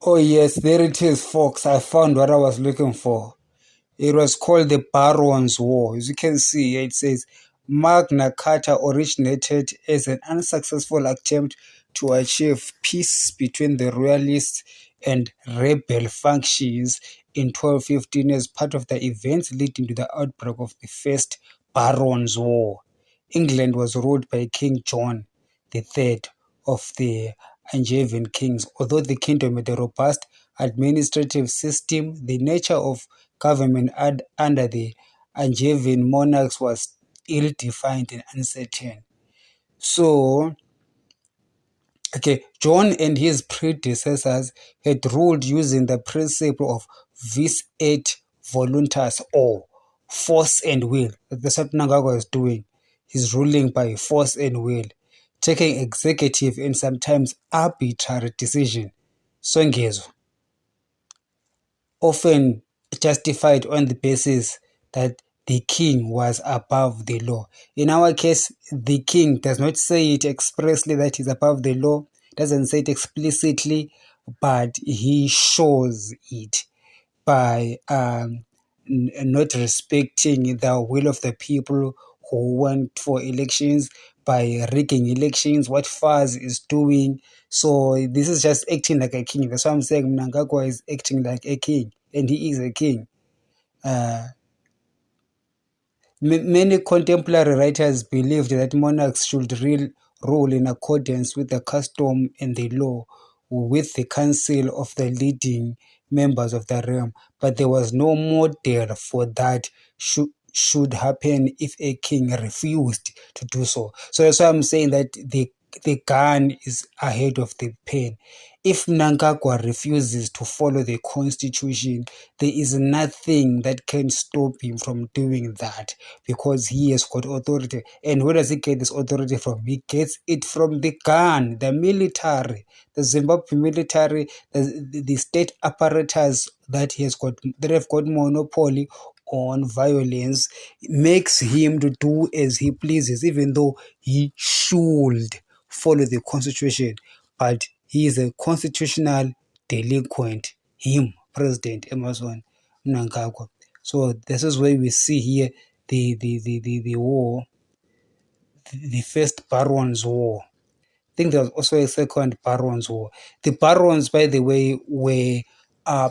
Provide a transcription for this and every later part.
Oh yes, there it is, folks. I found what I was looking for. It was called the Barons' War. As you can see, it says Magna Carta originated as an unsuccessful attempt to achieve peace between the royalist and rebel factions in 1215 as part of the events leading to the outbreak of the First Barons' War. England was ruled by King John III of the Angevin kings. Although the kingdom had a robust administrative system, the nature of government under the Angevin monarchs was ill-defined and uncertain. So, John and his predecessors had ruled using the principle of vis et voluntas, or force and will. That's what Mnangagwa is doing. He's ruling by force and will, taking executive and sometimes arbitrary decision. Songezo, often justified on the basis that the king was above the law. In our case, the king does not say it expressly that he's above the law, doesn't say it explicitly, but he shows it by not respecting the will of the people who went for elections, by rigging elections, what Faz is doing. So this is just acting like a king. That's why I'm saying Mnangagwa is acting like a king, and he is a king. Many contemporary writers believed that monarchs should rule in accordance with the custom and the law, with the counsel of the leading members of the realm, but there was no model for that should happen if a king refused to do so. So that's why I'm saying that the gun is ahead of the pen. If Mnangagwa refuses to follow the constitution, there is nothing that can stop him from doing that, because he has got authority. And where does he get this authority from? He gets it from the gun, the military, the Zimbabwe military, the state apparatus that he has got, that have got monopoly on violence, makes him to do as he pleases, even though he should follow the constitution. But he is a constitutional delinquent, him, President Emerson Mnangagwa. So this is where we see here the war, the first Barons' War. I think there was also a second Barons' War. The Barons, by the way, were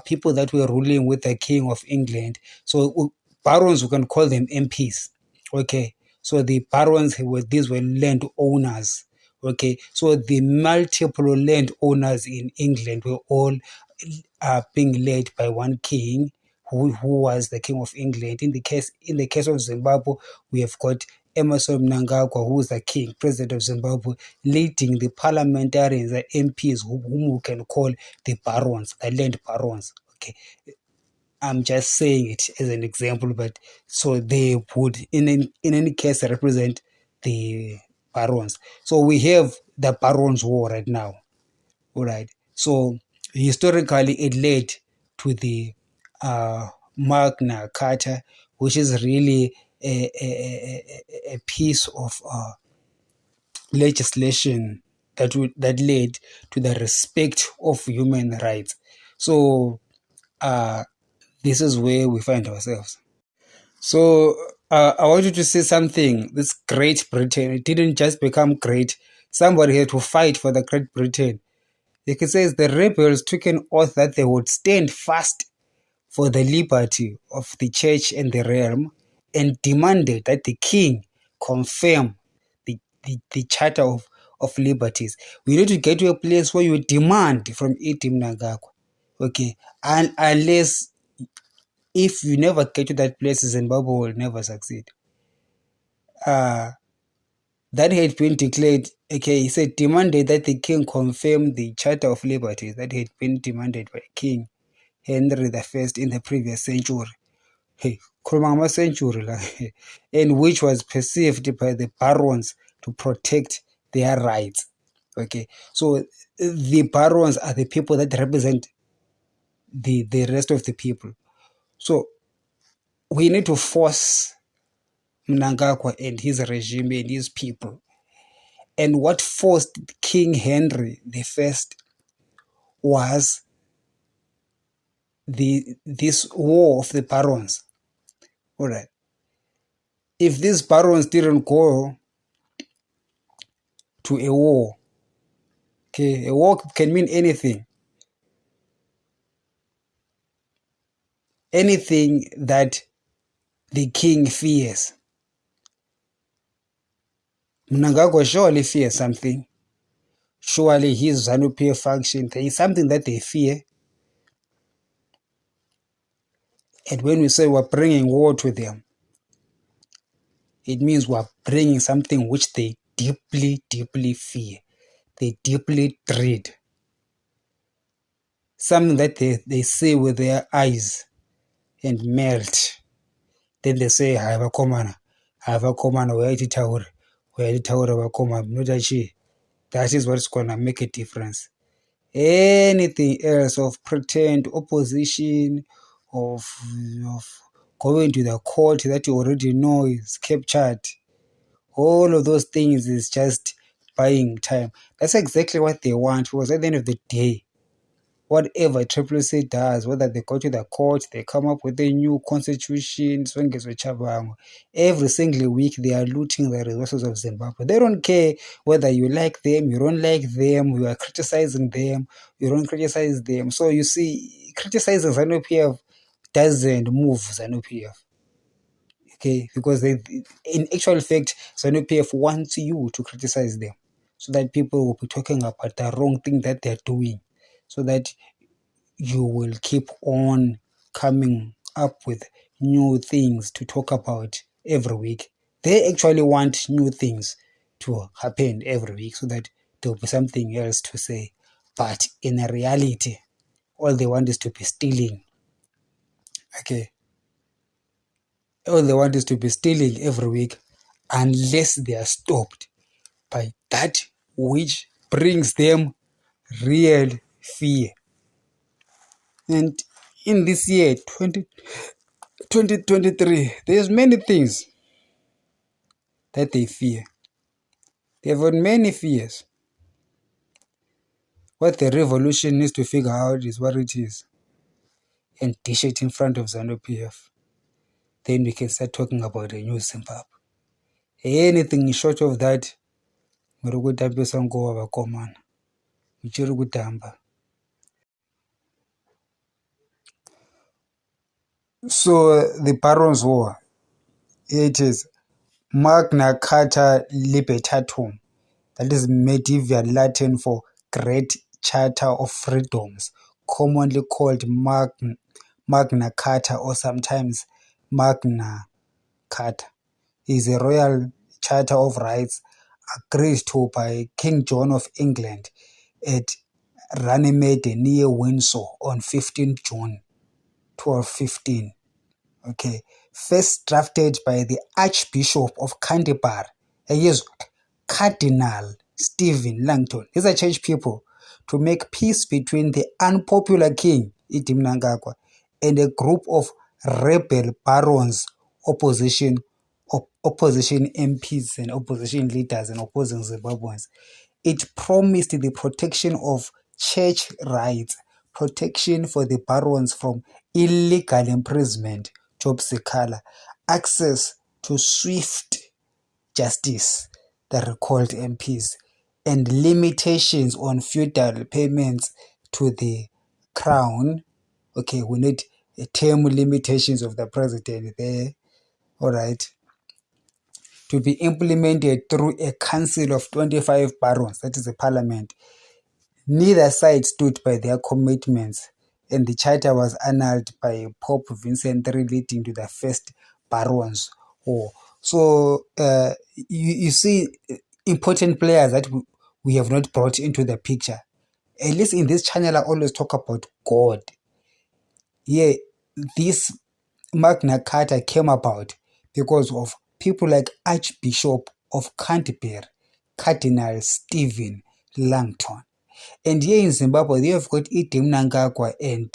people that were ruling with the King of England. So Barons, we can call them MPs. Okay. So the Barons these were landowners. Okay. So the multiple landowners in England were all being led by one king, who was the King of England. In the case of Zimbabwe, we have got Emerson Mnangagwa, who is the king, president of Zimbabwe, leading the parliamentarians, the MPs, whom we can call the barons, the land barons. Okay, I'm just saying it as an example, but so they would, in any case, represent the barons. So we have the Barons' War right now. All right. So historically, it led to the Magna Carta, which is really a piece of legislation that led to the respect of human rights. So this is where we find ourselves. So I want you to say something. This Great Britain, it didn't just become great. Somebody had to fight for the Great Britain. It says the rebels took an oath that they would stand fast for the liberty of the church and the realm, and demanded that the king confirm the Charter of Liberties. We need to get to a place where you demand from Itim Nagakwa. Okay. And unless, if you never get to that place, Zimbabwe will never succeed. That had been declared. Okay, he said, demanded that the king confirm the Charter of Liberties that had been demanded by King Henry I in the previous century. Hey, century, and which was perceived by the barons to protect their rights. Okay, so the barons are the people that represent the rest of the people. So we need to force Mnangagwa and his regime and his people. And what forced King Henry I was this war of the barons. All right. If these barons didn't go to a war, okay, a war can mean anything. Anything that the king fears. Mnangagwa surely fears something. Surely his ZANU-PF function, there is something that they fear. And when we say we're bringing war to them, it means we're bringing something which they deeply, deeply fear. They deeply dread. Something that they see with their eyes and melt. Then they say, hava komana, wayatitaura vakomana, munodachi. That is what's going to make a difference. Anything else of pretend opposition, of going to the court that you already know is captured, all of those things is just buying time. That's exactly what they want, because at the end of the day, whatever CCC does, whether they go to the court, they come up with a new constitution, every single week they are looting the resources of Zimbabwe. They don't care whether you like them, you don't like them, you are criticizing them, you don't criticize them. So you see, criticizing ZANU-PF doesn't move ZANU-PF. Okay, because they, in actual fact, ZANU-PF wants you to criticize them so that people will be talking about the wrong thing that they're doing, so that you will keep on coming up with new things to talk about every week. They actually want new things to happen every week so that there'll be something else to say. But in reality, all they want is to be stealing. Okay. All they want is to be stealing every week unless they are stopped by that which brings them real fear. And in this year, 2023, there's many things that they fear. They've got many fears. What the revolution needs to figure out is what it is and dish it in front of ZANU-PF. Then we can start talking about a new Zimbabwe. Anything short of that, so the Barons' War, it is Magna Carta Libertatum, that is medieval Latin for Great Charter of Freedoms, commonly called Magna Carta or sometimes Magna Carta, is a royal charter of rights agreed to by King John of England at Runnymede near Windsor on 15 June 1215. Okay, first drafted by the Archbishop of Canterbury, yes, Cardinal Stephen Langton. These are church people, to make peace between the unpopular king, Idi Mnangagwa, and a group of rebel barons, opposition MPs and opposition leaders and opposing Zimbabweans. It promised the protection of church rights, protection for the barons from illegal imprisonment, job sekhala, access to swift justice, the recalled MPs, and limitations on feudal payments to the crown. Okay, we need term limitations of the president there, all right, to be implemented through a council of 25 barons, that is a parliament. Neither side stood by their commitments, and the charter was annulled by Pope Vincent III, leading to the First Barons' War. So you see important players that we have not brought into the picture. At least in this channel, I always talk about God. Yeah, this Magna Carta came about because of people like Archbishop of Canterbury, Cardinal Stephen Langton. And here in Zimbabwe, they have got Idi Mnangagwa and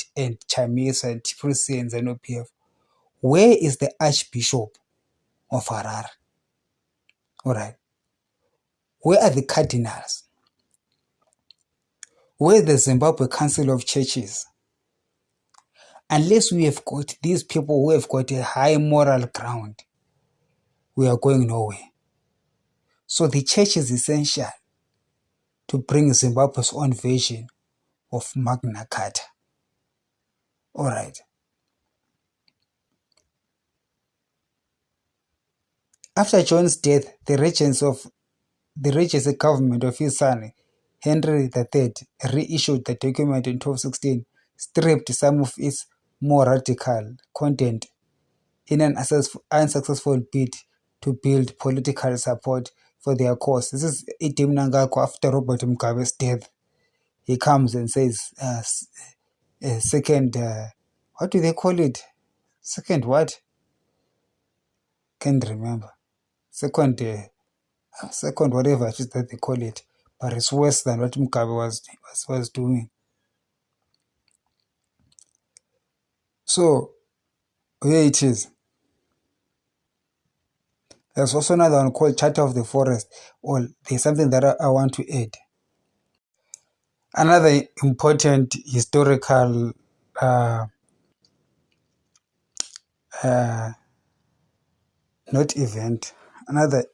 Chamisa and TPC and ZANU-PF. Where is the Archbishop of Harare? All right. Where are the cardinals? Where is the Zimbabwe Council of Churches? unless we have got these people who have got a high moral ground, we are going nowhere. So the church is essential to bring Zimbabwe's own version of Magna Carta. All right. After John's death, the Regency government of his son, Henry III, reissued the document in 1216, stripped some of its more radical content in an unsuccessful bid to build political support for their cause. This is Itim Nangako after Robert Mugabe's death. He comes and says, second, what do they call it? Second what? Can't remember. Second, second whatever it is that they call it. But it's worse than what Mugabe was doing. So, here it is. There's also another one called Charter of the Forest. Well, there's something that I want to add. Another important historical not event, another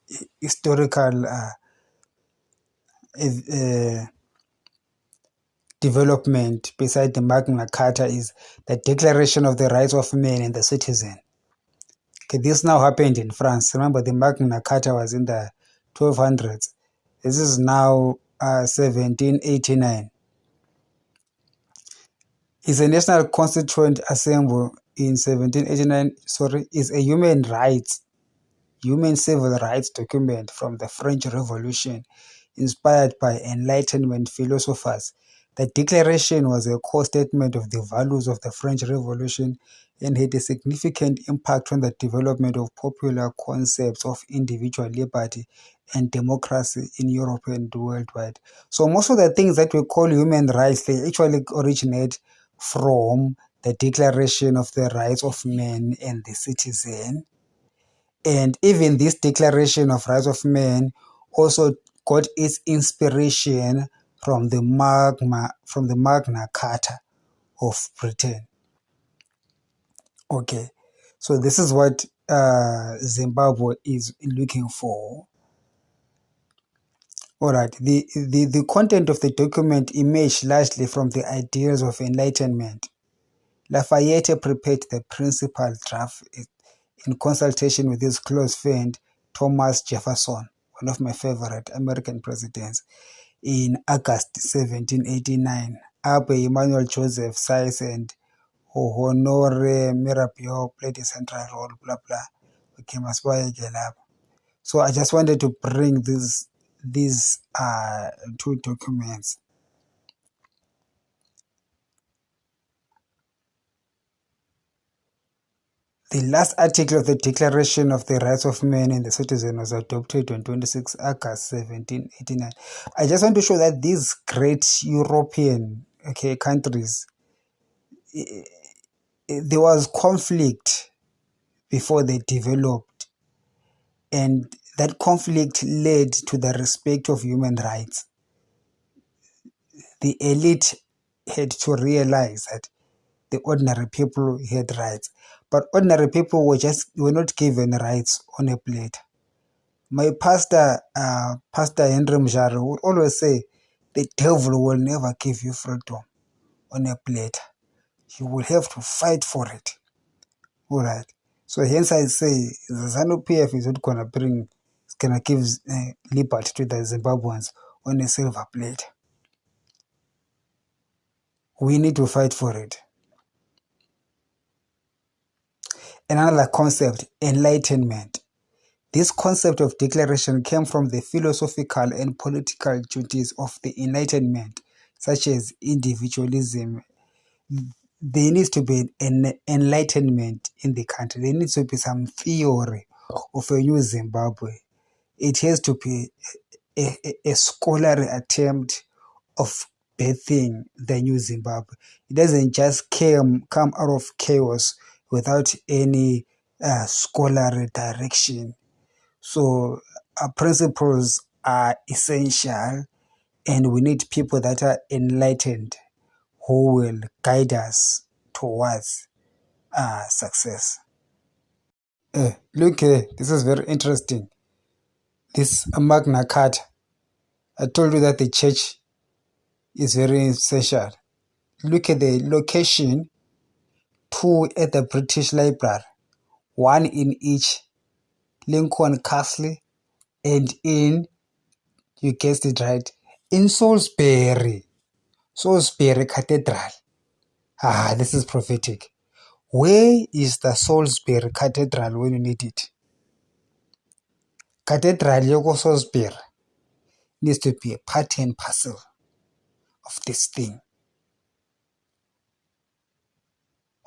historical development beside the Magna Carta is the Declaration of the Rights of Man and the Citizen. Okay, this now happened in France. Remember, the Magna Carta was in the 1200s. This is now 1789. It's a National Constituent Assembly in 1789, is a human civil rights document from the French Revolution, inspired by Enlightenment philosophers. The declaration was a core statement of the values of the French Revolution and had a significant impact on the development of popular concepts of individual liberty and democracy in Europe and worldwide. So most of the things that we call human rights, they actually originate from the Declaration of the Rights of Man and the Citizen. And even this Declaration of Rights of Man also got its inspiration from the Magna Carta of Britain. Okay, so this is what Zimbabwe is looking for. All right, the content of the document emerged largely from the ideas of Enlightenment. Lafayette prepared the principal draft in consultation with his close friend Thomas Jefferson, one of my favorite American presidents, in August 1789. Abe Emmanuel Joseph Sykes and Honore Mirabeau played a central role, blah blah. Okay, so I just wanted to bring these two documents. The last article of the Declaration of the Rights of Man and the Citizen was adopted on 26 August 1789. I just want to show that these great European countries, there was conflict before they developed, and that conflict led to the respect of human rights. The elite had to realize that the ordinary people had rights, but ordinary people were not given rights on a plate. My pastor, Pastor Henry Mjari, would always say, the devil will never give you freedom on a plate. You will have to fight for it. All right. So hence I say the ZANU-PF is not gonna give liberty to the Zimbabweans on a silver plate. We need to fight for it. Another concept, enlightenment. This concept of declaration came from the philosophical and political duties of the Enlightenment, such as individualism. There needs to be an enlightenment in the country. There needs to be some theory of a new Zimbabwe. It has to be a scholarly attempt of birthing the new Zimbabwe. It doesn't just come out of chaos without any scholarly direction. So principles are essential, and we need people that are enlightened who will guide us towards success. Look here, this is very interesting. This Magna Carta. I told you that the church is very essential. Look at the location: two at the British Library, one in each Lincoln Castle, and in, you guessed it right, in Salisbury Cathedral. This is prophetic. Where is the Salisbury Cathedral when you need it? Cathedral yoko Salisbury needs to be a part and parcel of this thing.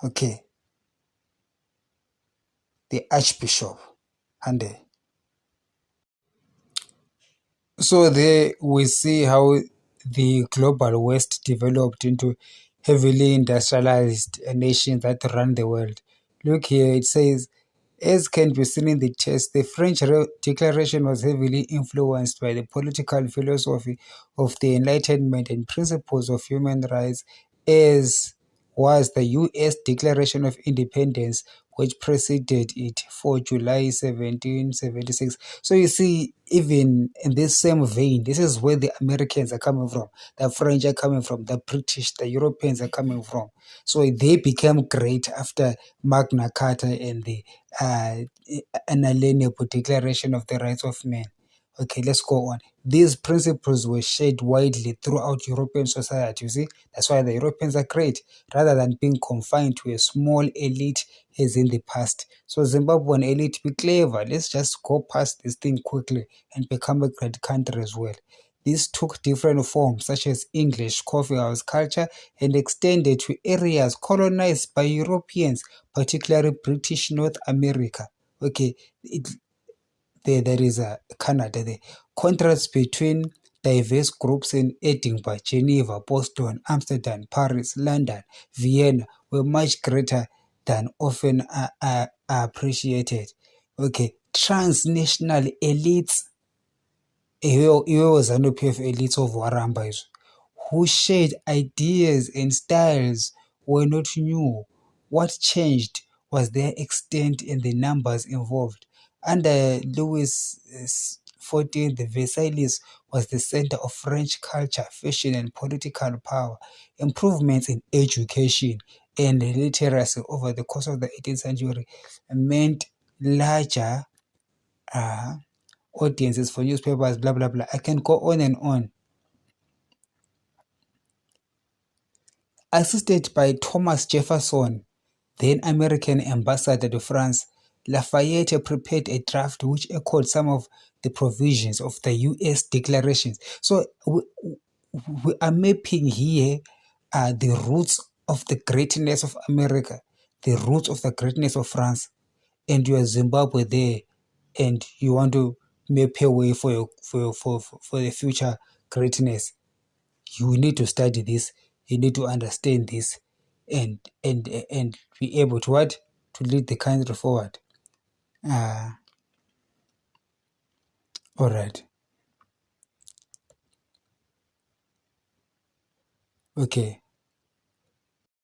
Okay. The Archbishop. And so there we see how the global West developed into heavily industrialized nations that run the world. Look here, it says, as can be seen in the text, the French Declaration was heavily influenced by the political philosophy of the Enlightenment and principles of human rights, as was the U.S. Declaration of Independence, which preceded it for July 1776. So you see, even in this same vein, this is where the Americans are coming from, the French are coming from, the British, the Europeans are coming from. So they became great after Magna Carta and the Unalienable Declaration of the Rights of Man. Okay, let's go on. These principles were shared widely throughout European society. You see, that's why the Europeans are great, rather than being confined to a small elite as in the past. So Zimbabwean elite, be clever. Let's just go past this thing quickly and become a great country as well. This took different forms, such as English coffee house culture, and extended to areas colonized by Europeans, particularly British North America. Okay, there is a Canada. The contrast between diverse groups in Edinburgh, Geneva, Boston, Amsterdam, Paris, London, Vienna were much greater than often appreciated. Okay, transnational elites, iwe ZANU-PF elites of Waramba izvo, who shared ideas and styles were not new. What changed was their extent and the numbers involved. Under Louis XIV, Versailles was the center of French culture, fashion, and political power. Improvements in education and literacy over the course of the 18th century meant larger audiences for newspapers, blah, blah, blah. I can go on and on. Assisted by Thomas Jefferson, then American ambassador to France, Lafayette prepared a draft which echoed some of the provisions of the U.S. declarations. So we are mapping here the roots of the greatness of America, the roots of the greatness of France, and you are Zimbabwe there, and you want to map a way for the future greatness. You need to study this. You need to understand this, and be able to what, to lead the country forward. All right. Okay.